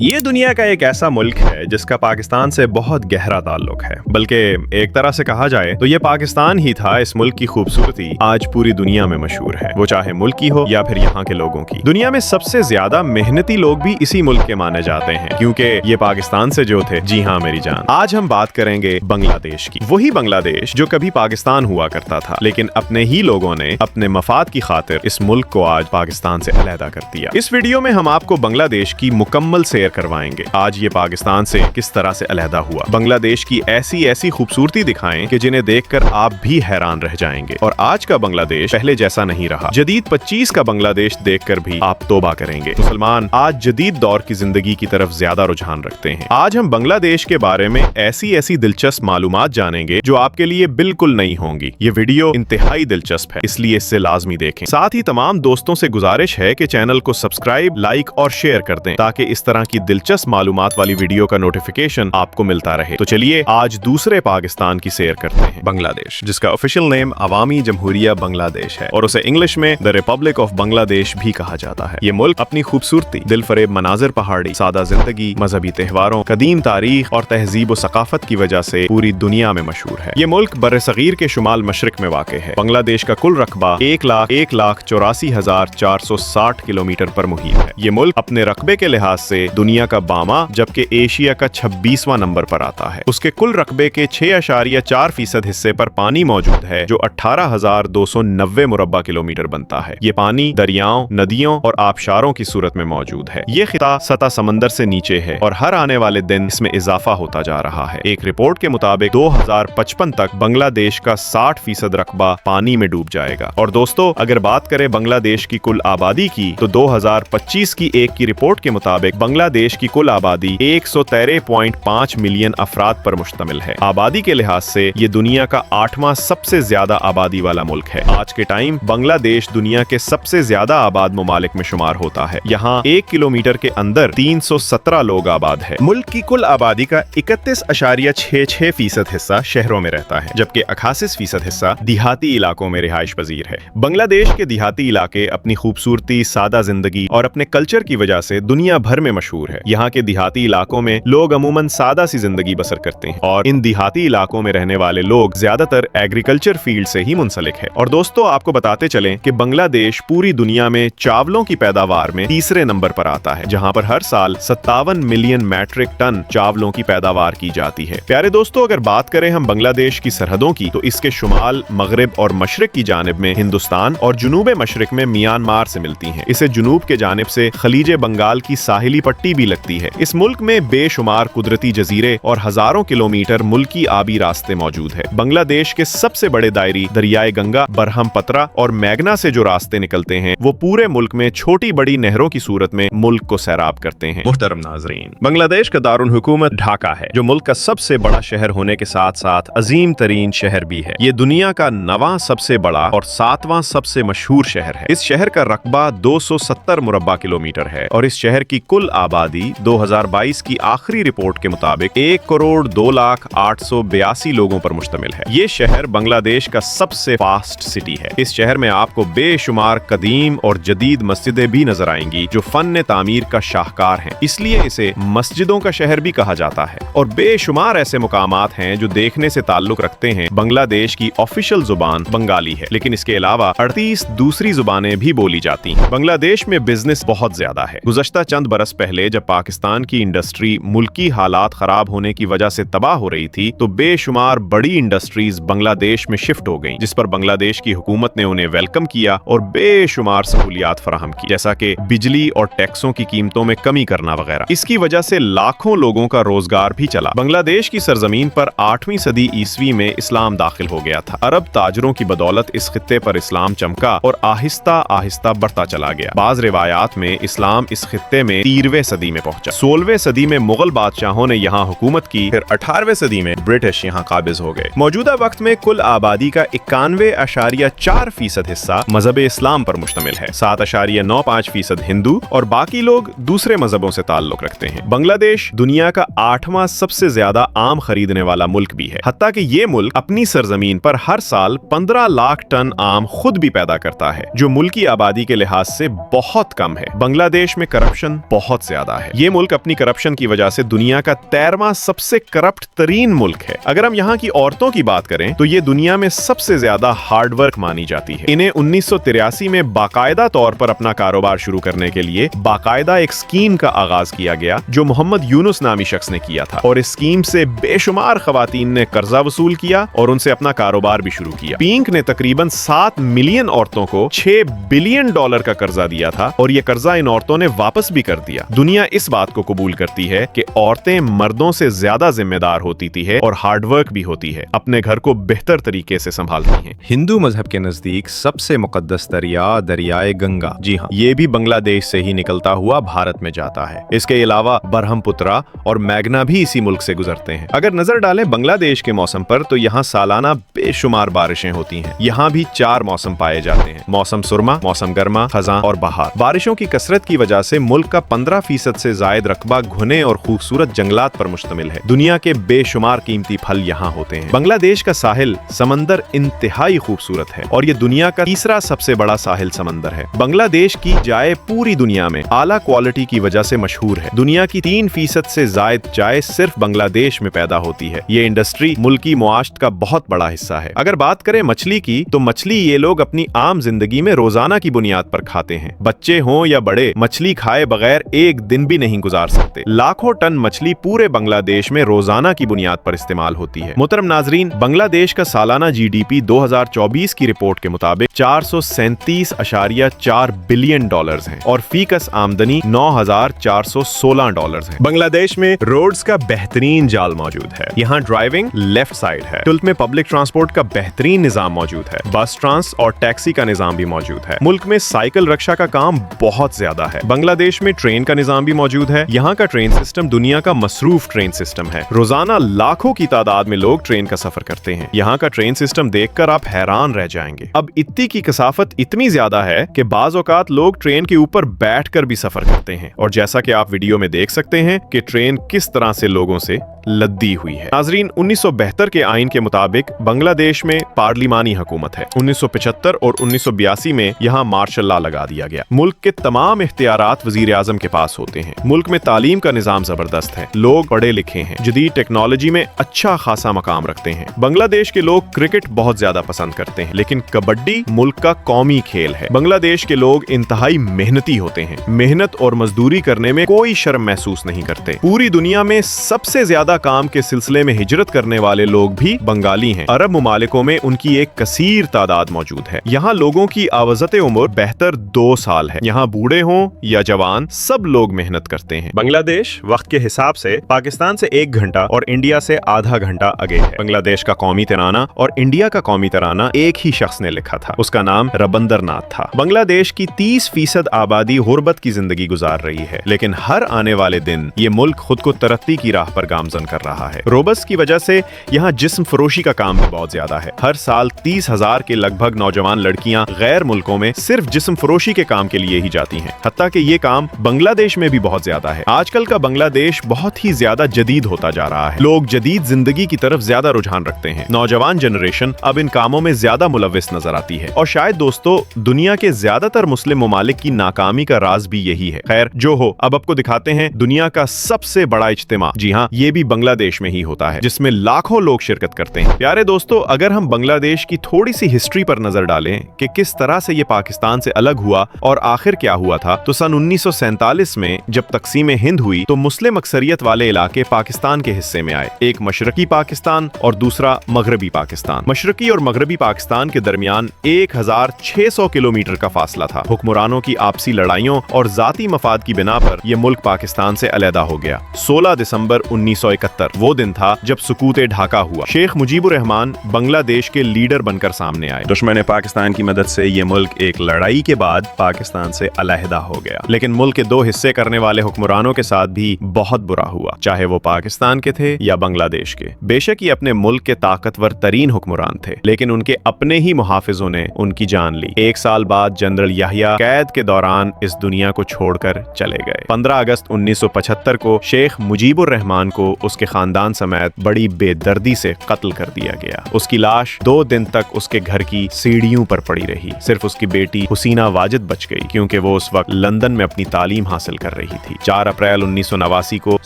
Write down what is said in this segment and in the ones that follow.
یہ دنیا کا ایک ایسا ملک ہے جس کا پاکستان سے بہت گہرا تعلق ہے، بلکہ ایک طرح سے کہا جائے تو یہ پاکستان ہی تھا اس ملک کی خوبصورتی آج پوری دنیا میں مشہور ہے، وہ چاہے ملک کی ہو یا پھر یہاں کے لوگوں کی۔ دنیا میں سب سے زیادہ محنتی لوگ بھی اسی ملک کے مانے جاتے ہیں، کیونکہ یہ پاکستان سے جو تھے، جی ہاں میری جان، آج ہم بات کریں گے بنگلہ دیش کی، وہی بنگلہ دیش جو کبھی پاکستان ہوا کرتا تھا، لیکن اپنے ہی لوگوں نے اپنے مفاد کی خاطر اس ملک کو آج پاکستان سے علیحدہ کر دیا۔ اس ویڈیو میں ہم آپ کو بنگلہ دیش کی مکمل سیر کروائیں گے، آج یہ پاکستان سے کس طرح سے علیحدہ ہوا، بنگلہ دیش کی ایسی خوبصورتی دکھائیں کہ جنہیں دیکھ کر آپ بھی حیران رہ جائیں گے، اور آج کا بنگلہ دیش پہلے جیسا نہیں رہا۔ جدید 25 کا بنگلہ دیش دیکھ کر بھی آپ توبہ کریں گے۔ مسلمان آج جدید دور کی زندگی کی طرف زیادہ رجحان رکھتے ہیں۔ آج ہم بنگلہ دیش کے بارے میں ایسی دلچسپ معلومات جانیں گے جو آپ کے لیے بالکل نئی ہوں گی۔ یہ ویڈیو انتہائی دلچسپ ہے، اس لیے اس سے لازمی دیکھیں۔ ساتھ ہی تمام دوستوں سے گزارش ہے کہ چینل کو سبسکرائب، لائک اور شیئر کر دیں تاکہ اس طرح کی دلچسپ معلومات والی ویڈیو کا نوٹیفیکیشن آپ کو ملتا رہے۔ تو چلیے آج دوسرے پاکستان کی سیر کرتے ہیں، بنگلہ دیش، جس کا آفیشیل نیم عوامی جمہوریہ بنگلہ دیش ہے اور اسے انگلش میں دی ریپبلک آف بنگلہ دیش بھی کہا جاتا ہے۔ یہ ملک اپنی خوبصورتی، دل فریب مناظر، پہاڑی سادہ زندگی، مذہبی تہواروں، قدیم تاریخ اور تہذیب و ثقافت کی وجہ سے پوری دنیا میں مشہور ہے۔ یہ ملک بر صغیر کے شمال مشرق میں واقع ہے۔ بنگلہ دیش کا کل رقبہ 1,84,460 کلومیٹر پر محیط ہے۔ یہ ملک اپنے رقبے کے لحاظ سے دنیا کا باما جبکہ ایشیا کا 26واں نمبر پر آتا ہے۔ اس کے کل رقبے کے 6.4% حصے پر پانی موجود ہے جو 18,290 مربع کلومیٹر بنتا ہے۔ یہ پانی دریاؤں، ندیوں اور آبشاروں کی صورت میں موجود ہے۔ یہ خطہ سطح سمندر سے نیچے ہے اور ہر آنے والے دن اس میں اضافہ ہوتا جا رہا ہے۔ ایک رپورٹ کے مطابق 2055 تک بنگلہ دیش کا 60% رقبہ پانی میں ڈوب جائے گا۔ اور دوستو، اگر بات کریں بنگلہ دیش کی کل آبادی کی تو 2025 کی ایک کی رپورٹ کے مطابق بنگلہ دیش کی کل آبادی 113.5 ملین افراد پر مشتمل ہے۔ آبادی کے لحاظ سے یہ دنیا کا 8واں سب سے زیادہ آبادی والا ملک ہے۔ آج کے ٹائم بنگلہ دیش دنیا کے سب سے زیادہ آباد ممالک میں شمار ہوتا ہے۔ یہاں 1 کلومیٹر کے اندر 317 لوگ آباد ہے۔ ملک کی کل آبادی کا 31.66% حصہ شہروں میں رہتا ہے، جبکہ 88% حصہ دیہاتی علاقوں میں رہائش پذیر ہے۔ بنگلہ دیش کے دیہاتی علاقے اپنی خوبصورتی، سادہ زندگی اور اپنے کلچر کی وجہ سے دنیا بھر میں مشہور ہے۔ یہاں کے دیہاتی علاقوں میں لوگ عموماً سادہ سی زندگی بسر کرتے ہیں اور ان دیہاتی علاقوں میں رہنے والے لوگ زیادہ تر ایگریکلچر فیلڈ سے ہی منسلک ہے۔ اور دوستو، آپ کو بتاتے چلیں کہ بنگلہ دیش پوری دنیا میں چاولوں کی پیداوار میں تیسرے نمبر پر آتا ہے، جہاں پر ہر سال 57 ملین میٹرک ٹن چاولوں کی پیداوار کی جاتی ہے۔ پیارے دوستو، اگر بات کریں ہم بنگلہ دیش کی سرحدوں کی تو اس کے شمال، مغرب اور مشرق کی جانب میں ہندوستان اور جنوب مشرق میں میانمار سے ملتی ہیں۔ اسے جنوب کے جانب سے خلیج بنگال کی ساحلی پٹی بھی لگتی ہے۔ اس ملک میں بے شمار قدرتی جزیرے اور ہزاروں کلومیٹر ملکی آبی راستے موجود ہے۔ بنگلہ دیش کے سب سے بڑے دائری دریائے گنگا، برہم پترا اور میگنا سے جو راستے نکلتے ہیں وہ پورے ملک میں چھوٹی بڑی نہروں کی صورت میں ملک کو سیراب کرتے ہیں۔ محترم ناظرین، بنگلہ دیش کا دارالحکومت ڈھاکہ ہے، جو ملک کا سب سے بڑا شہر ہونے کے ساتھ ساتھ عظیم ترین شہر بھی ہے۔ یہ دنیا کا 9واں سب سے بڑا اور 7واں سب سے مشہور شہر ہے۔ اس شہر کا رقبہ 270 مربع کلومیٹر ہے اور اس شہر کی کل آبادی 2022 کی آخری رپورٹ کے مطابق 1,02,882 لوگوں پر مشتمل ہے۔ یہ شہر بنگلہ دیش کا سب سے فاسٹ سٹی ہے۔ اس شہر میں آپ کو بے شمار قدیم اور جدید مسجدیں بھی نظر آئیں گی جو فن تعمیر کا شاہکار ہیں، اس لیے اسے مسجدوں کا شہر بھی کہا جاتا ہے۔ اور بے شمار ایسے مقامات ہیں جو دیکھنے سے تعلق رکھتے ہیں۔ بنگلہ دیش کی آفیشیل زبان بنگالی ہے، لیکن اس کے علاوہ 38 دوسری زبانیں بھی بولی جاتی ہیں۔ بنگلہ دیش میں بزنس بہت زیادہ ہے۔ گزشتہ چند برس پہلے جب پاکستان کی انڈسٹری ملکی حالات خراب ہونے کی وجہ سے تباہ ہو رہی تھی تو بے شمار بڑی انڈسٹریز بنگلہ دیش میں شفٹ ہو گئیں، جس پر بنگلہ دیش کی حکومت نے انہیں ویلکم کیا اور بے شمار سہولیات فراہم کی، جیسا کہ بجلی اور ٹیکسوں کی قیمتوں میں کمی کرنا وغیرہ۔ اس کی وجہ سے لاکھوں لوگوں کا روزگار بھی چلا۔ بنگلہ دیش کی سرزمین پر 8ویں صدی عیسوی میں اسلام داخل ہو گیا تھا۔ عرب تاجروں کی بدولت اس خطے پر اسلام چمکا اور آہستہ آہستہ بڑھتا چلا گیا۔ بعض روایات میں اسلام اس خطے میں 13ویں صدی میں پہنچا۔ 16ویں صدی میں مغل بادشاہوں نے یہاں حکومت کی، پھر 18ویں صدی میں برٹش یہاں قابض ہو گئے۔ موجودہ وقت میں کل آبادی کا 91.4% حصہ مذہب اسلام پر مشتمل ہے، 7.95% ہندو اور باقی لوگ دوسرے مذہبوں سے تعلق رکھتے ہیں۔ بنگلہ دیش دنیا کا 8واں سب سے زیادہ آم خریدنے والا ملک بھی ہے، حتیٰ کہ یہ ملک اپنی سرزمین پر ہر سال 15 لاکھ ٹن آم خود بھی پیدا کرتا ہے، جو ملکی آبادی کے لحاظ سے بہت کم ہے۔ بنگلہ دیش میں کرپشن بہت زیادہ ज्यादा है। ये मुल्क अपनी करप्शन की वजह से दुनिया का 13वां सबसे करप्ट तरीन मुल्क है। अगर हम यहाँ की औरतों की बात करें तो ये दुनिया में सबसे ज्यादा हार्ड वर्क मानी जाती है। इन्हें 1983 में बाकायदा तौर पर अपना कारोबार शुरू करने के लिए बाकायदा एक स्कीम का आगाज किया गया जो मोहम्मद यूनुस नामी शख्स ने किया था, और इस स्कीम से बेशुमार खवातीन ने कर्जा वसूल किया और उनसे अपना कारोबार भी शुरू किया। पिंक ने तकरीबन 7 मिलियन औरतों को $6 बिलियन का कर्जा दिया था और ये कर्जा इन औरतों ने वापस भी कर दिया। दुनिया इस बात को कबूल करती है कि औरतें मर्दों से ज्यादा जिम्मेदार होती थी है और हार्डवर्क भी होती है, अपने घर को बेहतर तरीके से संभालती हैं। हिंदू मजहब के नजदीक सबसे मुकद्दस दरिया दरियाए गंगा, जी हाँ, ये भी बांग्लादेश से ही निकलता हुआ भारत में जाता है। इसके अलावा बरहमपुत्रा और मैग्ना भी इसी मुल्क से गुजरते हैं। अगर नजर डालें बांग्लादेश के मौसम पर तो यहाँ सालाना बेशुमार बारिशें होती हैं। यहाँ भी 4 मौसम पाए जाते हैं: मौसम सुरमा, मौसम गर्मा, खज़ां और बहार। बारिशों की कसरत की वजह से मुल्क का 15% से जायद रकबा घने और खूबसूरत जंगलात पर मुश्तमिल है। दुनिया के बेशुमार कीमती फल यहाँ होते हैं। बांग्लादेश का साहिल समंदर इंतहाई खूबसूरत है और ये दुनिया का तीसरा सबसे बड़ा साहिल समंदर है। बांग्लादेश की चाय पूरी दुनिया में आला क्वालिटी की वजह से मशहूर है। दुनिया की 3% से जायद चाय सिर्फ बांग्लादेश में पैदा होती है। ये इंडस्ट्री मुल्की मुआशत का बहुत बड़ा हिस्सा है। अगर बात करें मछली की तो मछली ये लोग अपनी आम जिंदगी में रोजाना की बुनियाद पर खाते हैं। बच्चे हों या बड़े, मछली खाए बगैर एक दिन भी नहीं गुजार सकते। लाखों टन मछली पूरे बांग्लादेश में रोजाना की बुनियाद पर इस्तेमाल होती है। मोहतरम नाजरीन, बांग्लादेश का सालाना जीडीपी 2024 की रिपोर्ट के मुताबिक $437.4 बिलियन है और फीकस आमदनी $9,416 है। बांग्लादेश में रोड्स का बेहतरीन जाल मौजूद है। यहाँ ड्राइविंग लेफ्ट साइड है। मुल्क में पब्लिक ट्रांसपोर्ट का बेहतरीन निजाम मौजूद है। बस ट्रांस और टैक्सी का निजाम भी मौजूद है। मुल्क में साइकिल रक्षा का काम बहुत ज्यादा है। बांग्लादेश में ट्रेन का निजाम भी मौजूद है। यहाँ का ट्रेन सिस्टम दुनिया का मसरूफ ट्रेन सिस्टम है। रोजाना लाखों की तादाद में लोग ट्रेन का सफर करते हैं। यहाँ का ट्रेन सिस्टम देखकर आप हैरान रह जाएंगे। अब इतनी की कसाफत इतनी ज्यादा है कि बाज औकात लोग ट्रेन के ऊपर बैठकर भी सफर करते हैं, और जैसा कि आप वीडियो में देख सकते हैं कि ट्रेन किस तरह से लोगों से लद्दी हुई है। नाजरीन, 1972 के आइन के मुताबिक बांग्लादेश में पार्लिमानी हुकूमत है। 1975 और 1982 में यहाँ मार्शल लॉ लगा दिया गया। मुल्क के तमाम इख्तियारात वजीर आजम के पास होते हैं। मुल्क में तालीम का निजाम जबरदस्त है। लोग पढ़े लिखे हैं, जदीद टेक्नोलॉजी में अच्छा खासा मकाम रखते हैं। बांग्लादेश के लोग क्रिकेट बहुत ज्यादा पसंद करते हैं, लेकिन कबड्डी मुल्क का कौमी खेल है। बांग्लादेश के लोग इंतहाई मेहनती होते हैं। मेहनत और मजदूरी करने में कोई शर्म महसूस नहीं करते। पूरी दुनिया में सबसे ज्यादा काम के सिलसिले में हिजरत करने वाले लोग भी बंगाली हैं। अरब मुमालिकों में उनकी एक कसीर तादाद मौजूद है। यहाँ लोगों की आवज़त उम्र बेहतर 2 साल है। यहाँ बूढ़े हों या जवान, सब लोग मेहनत करते हैं। बांग्लादेश वक्त के हिसाब से पाकिस्तान से 1 घंटा और इंडिया से आधा घंटा आगे है। बांग्लादेश का कौमी तराना और इंडिया का कौमी तराना एक ही शख्स ने लिखा था। उसका नाम रबंदरनाथ था। बांग्लादेश की 30% आबादी गुर्बत की जिंदगी गुजार रही है, लेकिन हर आने वाले दिन ये मुल्क खुद को तरक्की की राह पर गामजन कर रहा है। रोबस की वजह से यहाँ जिस्म फरोशी का काम भी बहुत ज्यादा है। हर साल 30,000 के लगभग नौजवान लड़कियां गैर मुल्कों में सिर्फ जिस्म फरोशी के काम के लिए ही जाती हैं। हत्ता कि ये काम बांग्लादेश में भी बहुत ज्यादा है। आजकल का बांग्लादेश बहुत ही ज्यादा जदीद होता जा रहा है। लोग जदीद जिंदगी की तरफ ज्यादा रुझान रखते हैं। नौजवान जनरेशन अब इन कामों में ज्यादा मुलव्विस नजर आती है, और शायद दोस्तों दुनिया के ज्यादातर मुस्लिम ममालिक की नाकामी का राज भी यही है। खैर जो हो, अब आपको दिखाते हैं दुनिया का सबसे बड़ा इज्तिमा। जी हाँ, ये भी बांग्लादेश में ही होता है, जिसमें लाखों लोग शिरकत करते हैं। प्यारे दोस्तों, अगर हम बांग्लादेश की थोड़ी सी हिस्ट्री पर नजर डालें कि किस तरह से ये पाकिस्तान से अलग हुआ और आखिर क्या हुआ था, तो सन 1947 में जब तकसीम हिंद हुई तो मुस्लिम अक्सरियत वाले इलाके पाकिस्तान के हिस्से में आए। एक मशरकी पाकिस्तान और दूसरा मगरबी पाकिस्तान। मशरकी और मगरबी पाकिस्तान के दरमियान 1600 किलोमीटर का फासला था। हुक्मरानों की आपसी लड़ाइयों और जाती मफाद की बिना पर यह मुल्क पाकिस्तान से अलहदा हो गया। 16 दिसंबर 1971 वो दिन था जब सुकूते ढाका हुआ। शेख मुजीबुर रहमान बांग्लादेश के लीडर बनकर सामने आए। दुश्मन पाकिस्तान की मदद से ये मुल्क एक लड़ाई के बाद पाकिस्तान से अलहदा हो गया, लेकिन मुल्क के 2 हिस्से करने वाले हुक्मरानों के साथ भी बहुत बुरा हुआ, चाहे वो पाकिस्तान के थे या बांग्लादेश के। बेशक ये अपने मुल्क के ताकतवर तरीन हुक्मरान थे, लेकिन उनके अपने ही मुहाफिजों ने उनकी जान ली। 1 साल बाद जनरल याहिया कैद के दौरान इस दुनिया को छोड़कर चले गए। 15 अगस्त 1975 को शेख मुजीबुर रहमान को उसके खानदान समेत बड़ी बेदर्दी से कत्ल कर दिया गया। उसकी लाश 2 दिन तक उसके घर की सीढ़ियों पर पड़ी रही। सिर्फ उसकी बेटी हुसीना वाजिद बच गई क्योंकि वो उस वक्त लंदन में अपनी तालीम हासिल कर रही थी। 4 अप्रैल 1989 को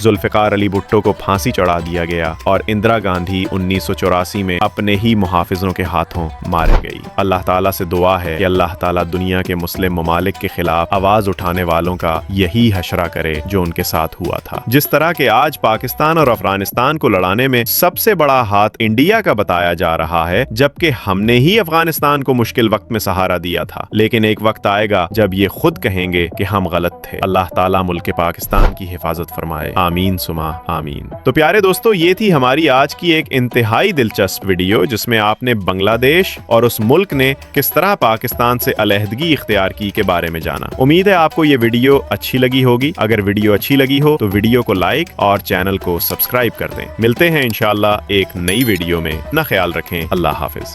जुल्फिकार अली भुट्टो को फांसी चढ़ा दिया गया और इंदिरा गांधी 1984 में अपने ही मुहाफिजों के हाथों मारे गई। अल्लाह ताला से दुआ है कि अल्लाह ताला दुनिया के मुस्लिम ममालिक के खिलाफ आवाज उठाने वालों का यही हशरा करे जो उनके साथ हुआ था। जिस तरह के आज पाकिस्तान और अफगानिस्तान को लड़ाने में सबसे बड़ा हाथ इंडिया का बताया जा रहा है, जबकि हमने ही अफगानिस्तान को मुश्किल वक्त में सहारा दिया था। लेकिन एक वक्त आएगा जब ये खुद कहेंगे कि हम गलत थे। अल्लाह ताला मुल्क पाकिस्तान की हिफाजत फरमाए, आमीन सुमा आमीन। तो प्यारे दोस्तों, ये थी हमारी आज की एक इंतहाई दिलचस्प वीडियो जिसमें आपने बांग्लादेश और उस मुल्क ने किस तरह पाकिस्तान से अलहदगी इख्तियार की के बारे में जाना। उम्मीद है आपको ये वीडियो अच्छी लगी होगी। अगर वीडियो अच्छी लगी हो तो वीडियो को लाइक और चैनल को सब्सक्राइब कर दें। मिलते हैं इंशाअल्लाह एक नई वीडियो में। अपना ख्याल रखें। अल्लाह हाफिज।